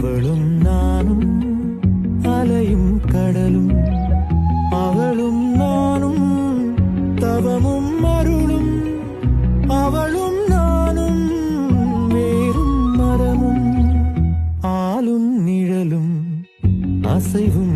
அவளும் நானும் அலையும் கடலும், அவளும் நானும் தவமும் அருளும், அவளும் நானும் வேறும் மரமும், ஆளும் நிழலும் அசைவும்